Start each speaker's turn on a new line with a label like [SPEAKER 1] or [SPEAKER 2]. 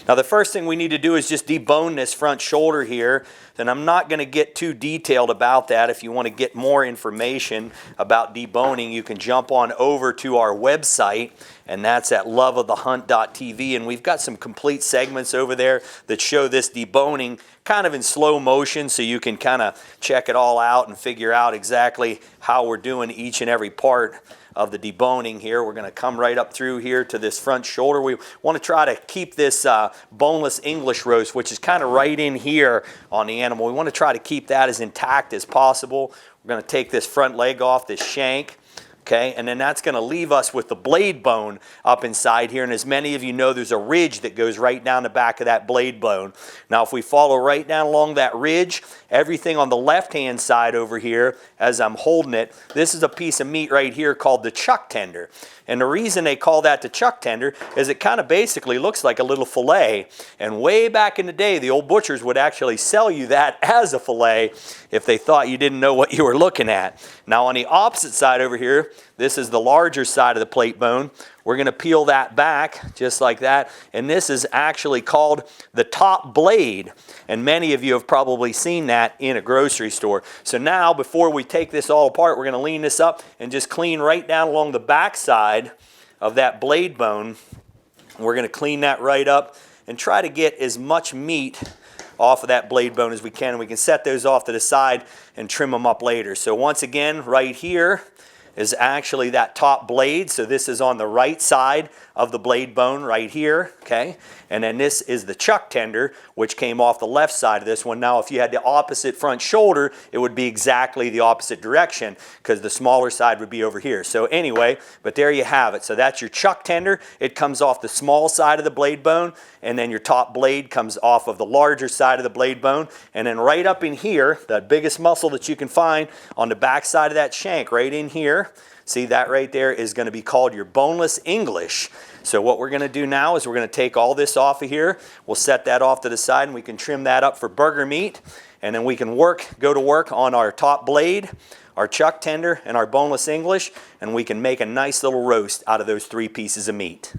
[SPEAKER 1] Now the first thing we need to do is just debone this front shoulder here. And I'm not going to get too detailed about that. If you want to get more information about deboning, you can jump on over to our website, and that's at loveofthehunt.tv. And we've got some complete segments over there that show this deboning kind of in slow motion, so you can kind of check it all out and figure out exactly how we're doing each and every part of the deboning here. We're going to come right up through here to this front shoulder. We want to try to keep this boneless English roast, which is kind of right in here on the animal. We want to try to keep that as intact as possible. We're going to take this front leg off, this shank. Okay, and then that's going to leave us with the blade bone up inside here. And as many of you know, there's a ridge that goes right down the back of that blade bone. Now, if we follow right down along that ridge, everything on the left-hand side over here, as I'm holding it, this is a piece of meat right here called the chuck tender. And the reason they call that the chuck tender is it kind of basically looks like a little fillet. And way back in the day, the old butchers would actually sell you that as a fillet if they thought you didn't know what you were looking at. Now, on the opposite side over here, this is the larger side of the plate bone. We're going to peel that back just like that. And this is actually called the top blade. And many of you have probably seen that in a grocery store. So now, before we take this all apart, we're going to lean this up and just clean right down along the back side of that blade bone. We're going to clean that right up and try to get as much meat off of that blade bone as we can. We can set those off to the side and trim them up later. So once again, right here is actually that top blade. So this is on the right side of the blade bone right here, okay? And then this is the chuck tender, which came off the left side of this one. Now, if you had the opposite front shoulder, it would be exactly the opposite direction because the smaller side would be over here. So anyway, but there you have it. So that's your chuck tender. It comes off the small side of the blade bone, and then your top blade comes off of the larger side of the blade bone. And then right up in here, the biggest muscle that you can find on the back side of that shank, right in here, see that right there is going to be called your boneless English. So what we're going to do now is we're going to take all this off of here. We'll set that off to the side, and we can trim that up for burger meat. And then we can go to work on our top blade, our chuck tender, and our boneless English. And we can make a nice little roast out of those 3 pieces of meat.